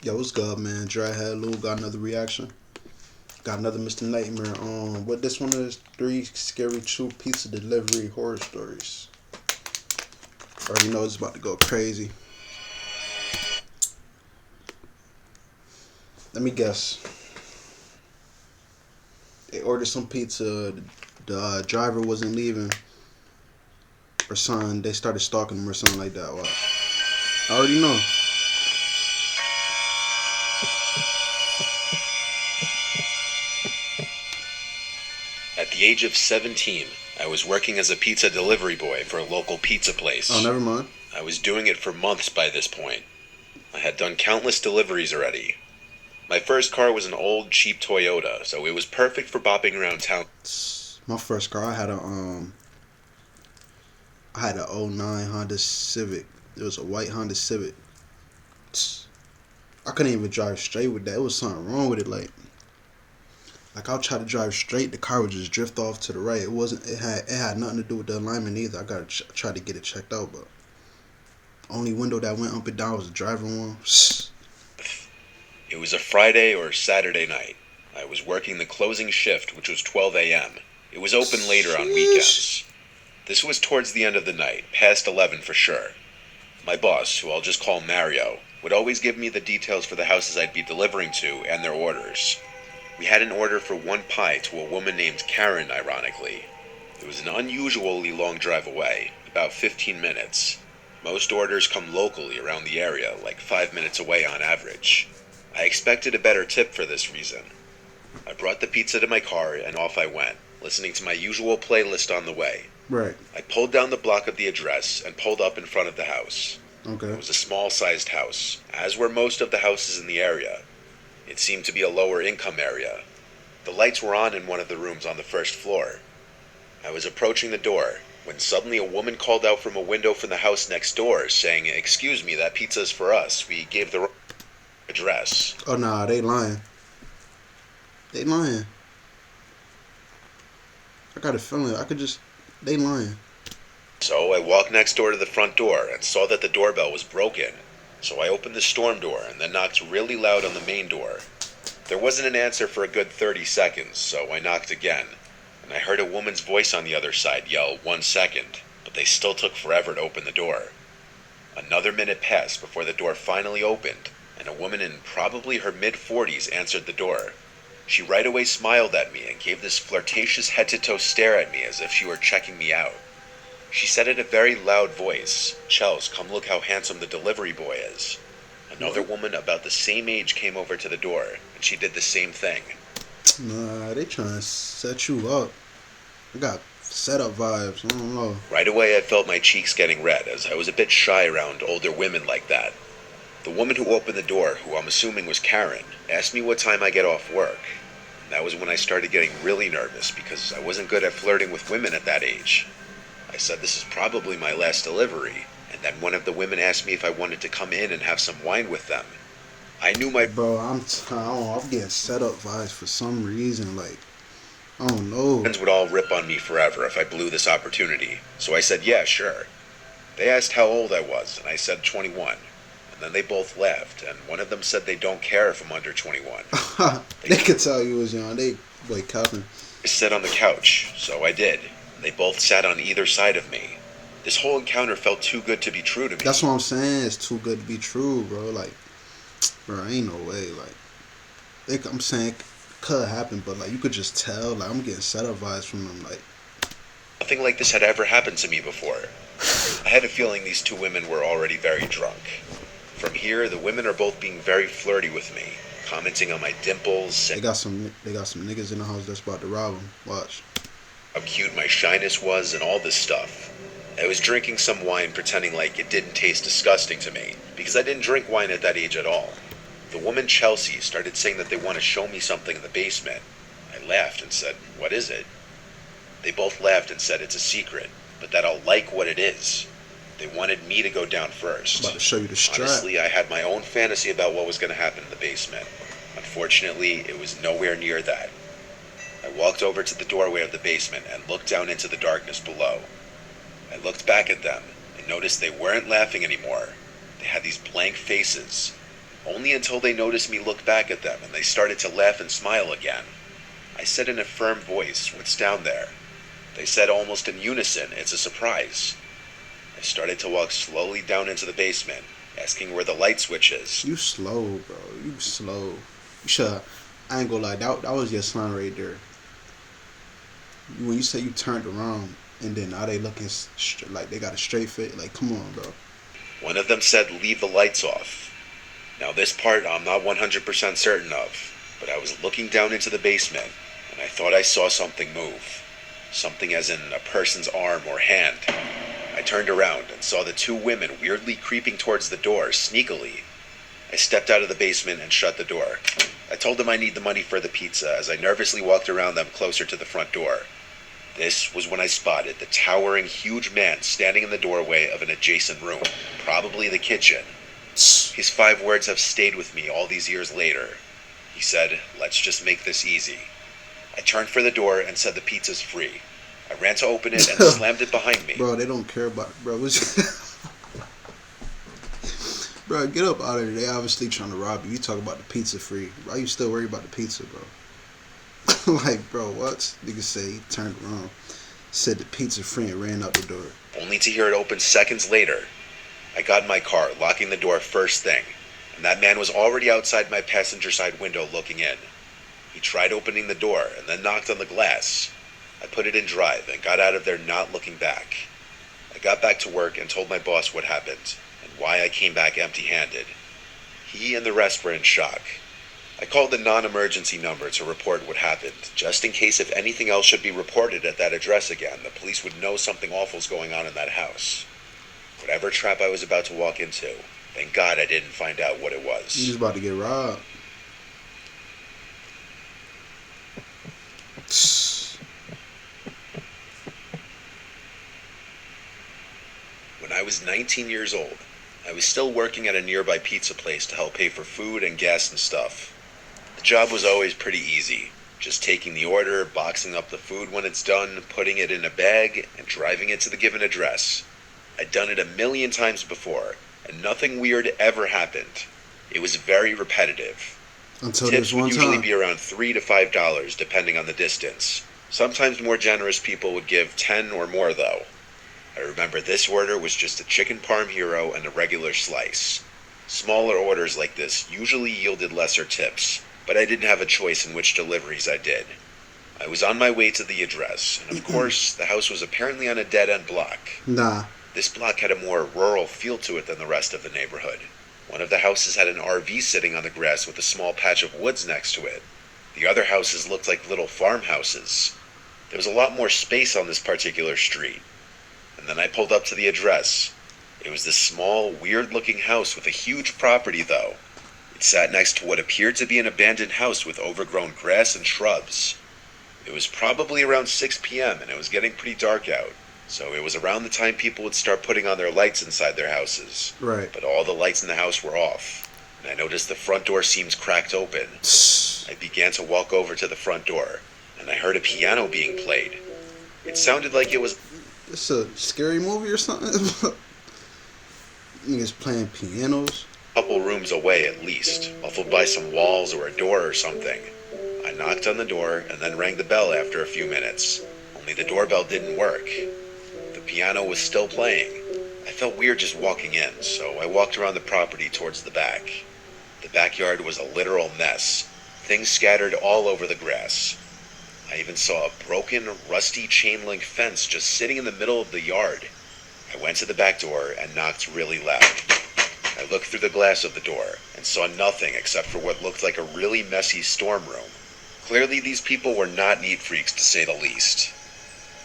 Yo, what's good, man? Dry Head Lou got another reaction. Got another Mr. Nightmare. What this one is? Three scary true pizza delivery horror stories. Already know it's about to go crazy. Let me guess. They ordered some pizza. The driver wasn't leaving, or something. They started stalking him or something like that. Watch. I already know. At the age of 17, I was working as a pizza delivery boy for a local pizza Oh, place. never mind. I was doing it for months by this point. I had done countless deliveries already. My first car was an old, cheap Toyota, so it was perfect for bopping around town. My first car, I had a '09 Honda Civic. It was a white Honda Civic. I couldn't even drive straight with that. It was something wrong with it. Like I'll try to drive straight, the car would just drift off to the right. It wasn't. It had nothing to do with the alignment either. I gotta try to get it checked out, but only window that went up and down was the driving one. It was a Friday or Saturday night. I was working the closing shift, which was 12 a.m. It was open later on weekends. This was towards the end of the night, past 11 for sure. My boss, who I'll just call Mario, would always give me the details for the houses I'd be delivering to and their orders. We had an order for one pie to a woman named Karen, ironically. It was an unusually long drive away, about 15 minutes. Most orders come locally around the area, like 5 minutes away on average. I expected a better tip for this reason. I brought the pizza to my car and off I went, listening to my usual playlist on the way. Right. I pulled down the block of the address and pulled up in front of the house. It Okay. was a small-sized house, as were most of the houses in the area. It seemed to be a lower income area. The lights were on in one of the rooms on the first floor. I was approaching the door when suddenly a woman called out from a window from the house next door saying, "Excuse me, that pizza's for us. We gave the wrong address." Oh nah, they lying. They lying. I got a feeling. I could just. They lying. So I walked next door to the front door and saw that the doorbell was broken. So I opened the storm door and then knocked really loud on the main door. There wasn't an answer for a good 30 seconds, so I knocked again. And I heard a woman's voice on the other side yell, "1 second," but they still took forever to open the door. Another minute passed before the door finally opened, and a woman in probably her mid-40s answered the door. She right away smiled at me and gave this flirtatious head-to-toe stare at me as if she were checking me out. She said in a very loud voice, "Chels, come look how handsome the delivery boy is." Another woman about the same age came over to the door, and she did the same thing. Nah, they trying to set you up. I got setup vibes. I don't know. Right away I felt my cheeks getting red, as I was a bit shy around older women like that. The woman who opened the door, who I'm assuming was Karen, asked me what time I get off work. And that was when I started getting really nervous because I wasn't good at flirting with women at that age. I said this is probably my last delivery, and then one of the women asked me if I wanted to come in and have some wine with them. I knew my Bro, I'm getting set up vibes for some reason. Like, I don't know. friends would all rip on me forever if I blew this opportunity, so I said yeah, sure. They asked how old I was, and I said 21. And then they both laughed, and one of them said they don't care if I'm under 21. They could tell you was young. They like capping. I sat on the couch, so I did. They both sat on either side of me. This whole encounter felt too good to be true to me. That's what I'm saying. It's too good to be true, bro. Like, bro, ain't no way. I'm saying it could happen, but like you could just tell. Like, I'm getting set up vibes from them. Like, Nothing like this had ever happened to me before. I had a feeling these two women were already very drunk. From here, the women are both being very flirty with me, commenting on my dimples they and got some. They got some niggas in the house that's about to rob them. Watch. how cute my shyness was and all this stuff. I was drinking some wine pretending like it didn't taste disgusting to me, because I didn't drink wine at that age at all. The woman Chelsea started saying that they want to show me something in the basement. I laughed and said, "What is it?" They both laughed and said it's a secret, but that I'll like what it is. They wanted me to go down first. About to show you the strap. Honestly, I had my own fantasy about what was going to happen in the basement. Unfortunately, it was nowhere near that. I walked over to the doorway of the basement and looked down into the darkness below. I looked back at them and noticed they weren't laughing anymore. They had these blank faces. only until they noticed me look back at them and they started to laugh and smile again. I said in a firm voice, "What's down there?" They said almost in unison, "It's a surprise." I started to walk slowly down into the basement, asking where the light switch is. You slow, bro. You slow. You should. I ain't gonna lie. That was your son right there. When you say you turned around and then now they looking like they got a straight fit. Like, come on, bro. One of them said, "Leave the lights off." Now this part I'm not 100% certain of, but I was looking down into the basement and I thought I saw something move. Something as in a person's arm or hand. I turned around and saw the two women weirdly creeping towards the door, sneakily. I stepped out of the basement and shut the door. I told them I need the money for the pizza as I nervously walked around them closer to the front door. This was when I spotted the towering, huge man standing in the doorway of an adjacent room, probably the kitchen. His 5 words have stayed with me all these years later. He said, "Let's just make this easy." I turned for the door and said the pizza's free. I ran to open it and slammed it behind me. Bro, they don't care about it, bro. Bro, get up out of there. They obviously trying to rob you. You talk about the pizza free. Why you still worried about the pizza, bro? Like, bro, what? Nigga say he turned around, said the pizza free and ran out the door. Only to hear it open seconds later. I got in my car, locking the door first thing, and that man was already outside my passenger side window looking in. He tried opening the door and then knocked on the glass. I put it in drive and got out of there not looking back. I got back to work and told my boss what happened and why I came back empty-handed. He and the rest were in shock. I called the non-emergency number to report what happened, just in case if anything else should be reported at that address again, the police would know something awful's going on in that house. Whatever trap I was about to walk into, thank God I didn't find out what it was. You was about to get robbed. When I was 19 years old, I was still working at a nearby pizza place to help pay for food and gas and stuff. The job was always pretty easy, just taking the order, boxing up the food when it's done, putting it in a bag, and driving it to the given address. I'd done it a million times before, and nothing weird ever happened. It was very repetitive. Until Tips this one would usually time. be around $3 to $5, depending on the distance. Sometimes more generous people would give 10 or more, though. I remember this order was just a chicken parm hero and a regular slice. Smaller orders like this usually yielded lesser tips, but I didn't have a choice in which deliveries I did. I was on my way to the address, and of course, the house was apparently on a dead-end block. Nah. This block had a more rural feel to it than the rest of the neighborhood. One of the houses had an RV sitting on the grass with a small patch of woods next to it. The other houses looked like little farmhouses. There was a lot more space on this particular street. And then I pulled up to the address. It was this small, weird-looking house with a huge property, though. It sat next to what appeared to be an abandoned house with overgrown grass and shrubs. It was probably around 6 p.m. and it was getting pretty dark out, so it was around the time people would start putting on their lights inside their houses. Right. But all the lights in the house were off, and I noticed the front door seems cracked open. I began to walk over to the front door, and I heard a piano being played. It sounded like it was... It's a scary movie or something. Niggas playing pianos. couple rooms away at least, muffled by some walls or a door or something. I knocked on the door and then rang the bell after a few minutes, only the doorbell didn't work. The piano was still playing. I felt weird just walking in, so I walked around the property towards the back. The backyard was a literal mess, things scattered all over the grass. I even saw a broken, rusty chain-link fence just sitting in the middle of the yard. I went to the back door and knocked really loud. I looked through the glass of the door and saw nothing except for what looked like a really messy storm room. Clearly these people were not neat freaks, to say the least.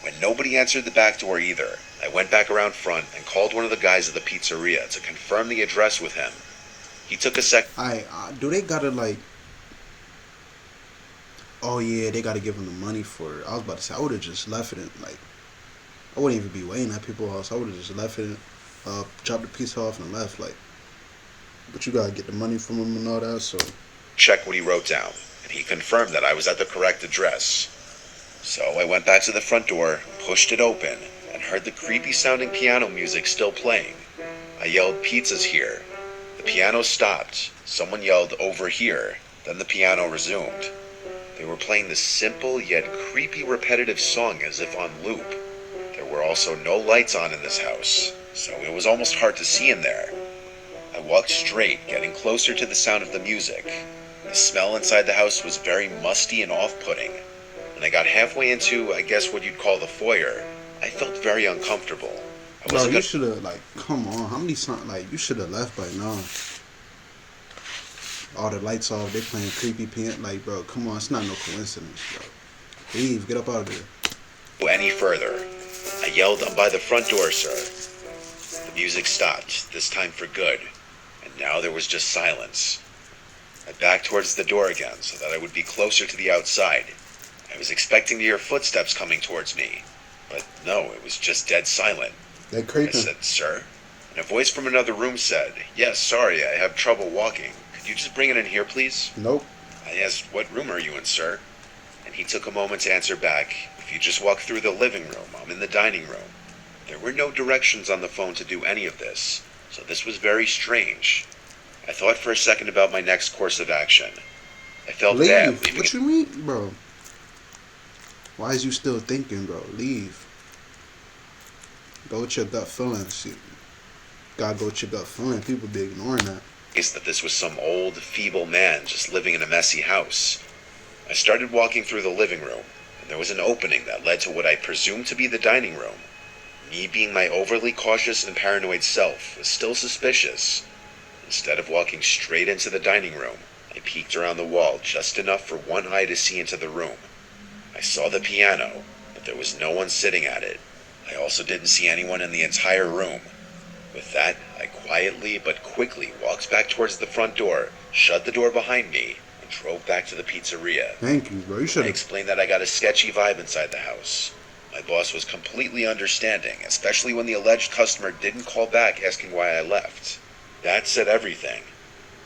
When nobody answered the back door either, I went back around front and called one of the guys at the pizzeria to confirm the address with him. He took a sec. Do they gotta like? Oh yeah, they gotta give him the money for it. I was about to say I would have just left it in, like. I wouldn't even be waiting at people's house. I would have just left it, dropped the pizza off and left. Like, but you gotta get the money from him and all that. So check what he wrote down, and he confirmed that I was at the correct address. So I went back to the front door, pushed it open, and heard the creepy sounding piano music still playing. I yelled, "Pizza's here." The piano stopped, Someone yelled, "Over here." Then the piano resumed. They were playing this simple yet creepy repetitive song as if on loop. There were also no lights on in this house, so it was almost hard to see in there. I walked straight, getting closer to the sound of the music. The smell inside the house was very musty and off-putting. When I got halfway into, I guess what you'd call the foyer, I felt very uncomfortable. I Bro, wasn't you gonna... should have, like, come on. How many songs, like, you should have left by now. All the lights off, they playing creepy piano. Like, bro, come on. It's not no coincidence, bro. Leave, get up out of there. go any further. I yelled, "I'm by the front door, sir." The music stopped, this time for good, and now there was just silence. I backed towards the door again so that I would be closer to the outside. I was expecting to hear footsteps coming towards me, but no, it was just dead silent. They I creeping. said, "Sir?" And a voice from another room said, "Yes, sorry, I have trouble walking. Could you just bring it in here, please?" Nope. I asked, "What room are you in, sir?" And he took a moment to answer back, "If you just walk through the living room, I'm in the dining room." There were no directions on the phone to do any of this, so this was very strange. I thought for a second about my next course of action. I felt bad Leave. leaving What you mean, bro? Why is you still thinking, bro? Leave. Go with your gut feelings. You gotta go with your gut feeling. People be ignoring that. place that this was some old, feeble man just living in a messy house. I started walking through the living room, and there was an opening that led to what I presumed to be the dining room. Me being my overly cautious and paranoid self was still suspicious. Instead of walking straight into the dining room, I peeked around the wall just enough for one eye to see into the room. I saw the piano, but there was no one sitting at it. I also didn't see anyone in the entire room. With that, I quietly but quickly walked back towards the front door, shut the door behind me, and drove back to the pizzeria. Thank you, bro. You I should have. explained that I got a sketchy vibe inside the house. My boss was completely understanding, especially when the alleged customer didn't call back asking why I left. That said everything.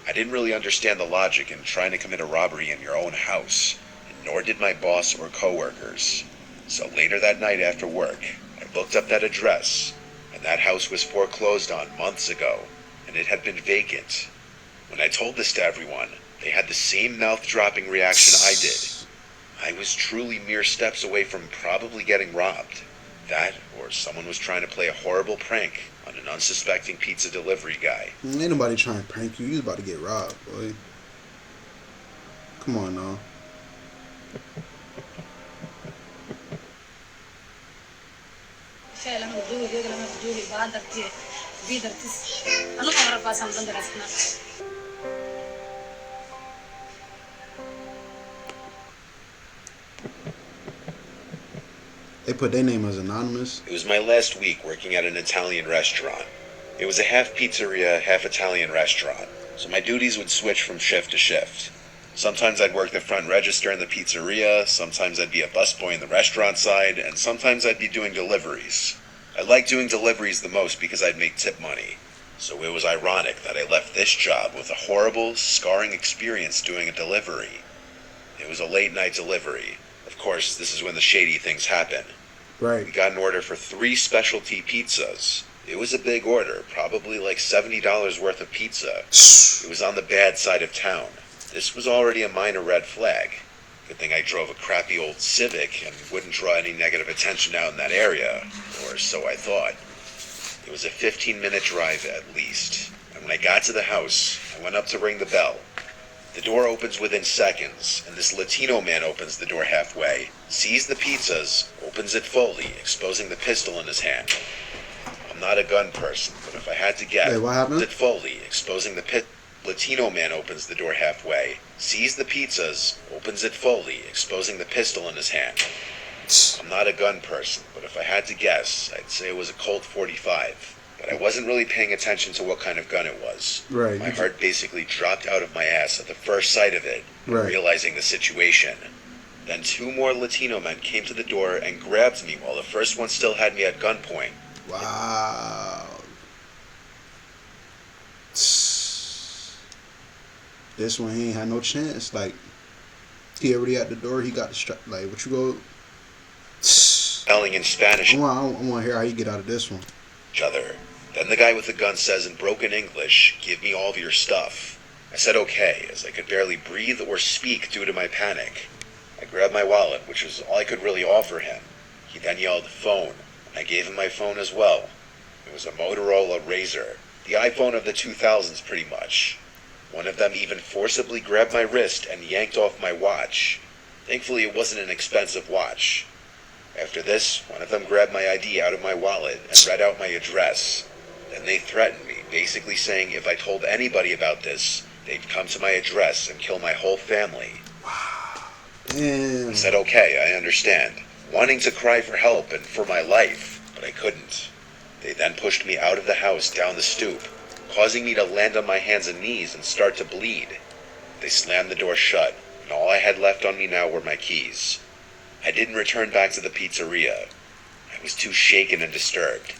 I didn't really understand the logic in trying to commit a robbery in your own house, and nor did my boss or coworkers. So later that night after work, I looked up that address, and that house was foreclosed on months ago, and it had been vacant. When I told this to everyone, they had the same mouth-dropping reaction I did. I was truly mere steps away from probably getting robbed. That, or someone was trying to play a horrible prank on an unsuspecting pizza delivery guy. Ain't nobody trying to prank you. You about to get robbed, boy. Come on now. They put their name as anonymous. It was my last week working at an Italian restaurant. It was a half pizzeria, half Italian restaurant, so my duties would switch from shift to shift. Sometimes I'd work the front register in the pizzeria, sometimes I'd be a busboy in the restaurant side, and sometimes I'd be doing deliveries. I liked doing deliveries the most because I'd make tip money, so it was ironic that I left this job with a horrible, scarring experience doing a delivery. It was a late night delivery. Of course, this is when the shady things happen. We Right. got an order for 3 specialty pizzas. It was a big order, probably like $70 worth of pizza. It was on the bad side of town. This was already a minor red flag. Good thing I drove a crappy old Civic and wouldn't draw any negative attention out in that area, or so I thought. It was a 15-minute drive at least, and when I got to the house, I went up to ring the bell. The door opens within seconds, and this Latino man opens the door halfway, sees the pizzas, opens it fully, exposing the pistol in his hand. I'm not a gun person, but if I had to guess, Wait, what happened? it fully, exposing the pit. Latino man opens the door halfway, sees the pizzas, opens it fully, exposing the pistol in his hand. I'm not a gun person, but if I had to guess, I'd say it was a Colt 45. But I wasn't really paying attention to what kind of gun it was. Right. My heart basically dropped out of my ass at the first sight of it, Right. realizing the situation. Then 2 more Latino men came to the door and grabbed me while the first one still had me at gunpoint. Wow. This one, he ain't had no chance. Like, he already at the door. He got the strap. Like, what you go? Yelling in Spanish I want to hear how you get out of this one. at each other. Then the guy with the gun says in broken English, "Give me all of your stuff." I said okay, as I could barely breathe or speak due to my panic. I grabbed my wallet, which was all I could really offer him. He then yelled, "Phone," and I gave him my phone as well. It was a Motorola Razr, the iPhone of the 2000s pretty much. One of them even forcibly grabbed my wrist and yanked off my watch. Thankfully it wasn't an expensive watch. After this, one of them grabbed my ID out of my wallet and read out my address. Then they threatened me, basically saying if I told anybody about this, they'd come to my address and kill my whole family. Damn. I said okay, I understand, wanting to cry for help and for my life, but I couldn't. They then pushed me out of the house down the stoop, causing me to land on my hands and knees and start to bleed. They slammed the door shut, and all I had left on me now were my keys. I didn't return back to the pizzeria. I was too shaken and disturbed.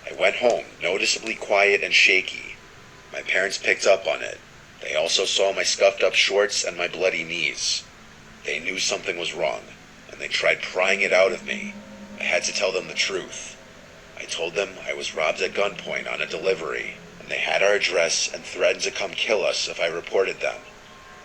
I went home, noticeably quiet and shaky. My parents picked up on it. They also saw my scuffed up shorts and my bloody knees. They knew something was wrong, and they tried prying it out of me. I had to tell them the truth. I told them I was robbed at gunpoint on a delivery, and they had our address and threatened to come kill us if I reported them.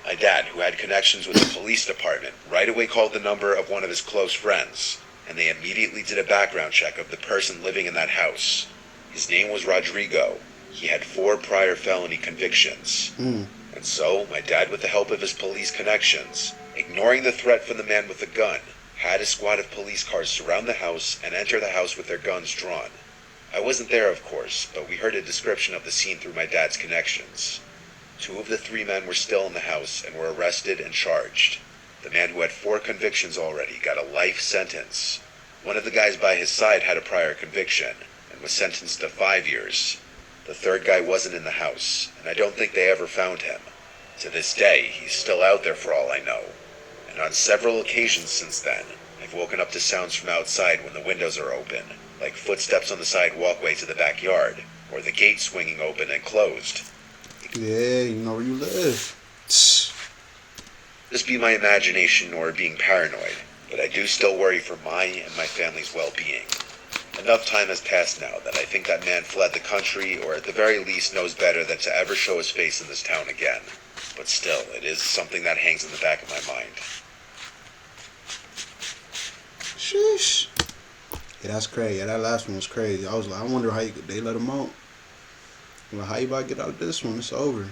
My dad, who had connections with the police department, right away called the number of one of his close friends, and they immediately did a background check of the person living in that house. His name was Rodrigo. He had 4 prior felony convictions. And so, my dad, with the help of his police connections, ignoring the threat from the man with the gun, had a squad of police cars surround the house and enter the house with their guns drawn. I wasn't there, of course, but we heard a description of the scene through my dad's connections. 2 of the 3 men were still in the house and were arrested and charged. The man who had 4 convictions already got a life sentence. One of the guys by his side had a prior conviction and was sentenced to 5 years. The 3rd guy wasn't in the house, and I don't think they ever found him. To this day, he's still out there for all I know. And on several occasions since then, I've woken up to sounds from outside when the windows are open, like footsteps on the side walkway to the backyard, or the gate swinging open and closed. Yeah, you know where you live. This be my imagination or being paranoid, but I do still worry for my and my family's well-being. Enough time has passed now that I think that man fled the country, or at the very least knows better than to ever show his face in this town again. But still, it is something that hangs in the back of my mind. Sheesh. Yeah, that's crazy. Yeah, that last one was crazy. I was like, I wonder how they let him out. Like, how you about to get out of this one? It's over.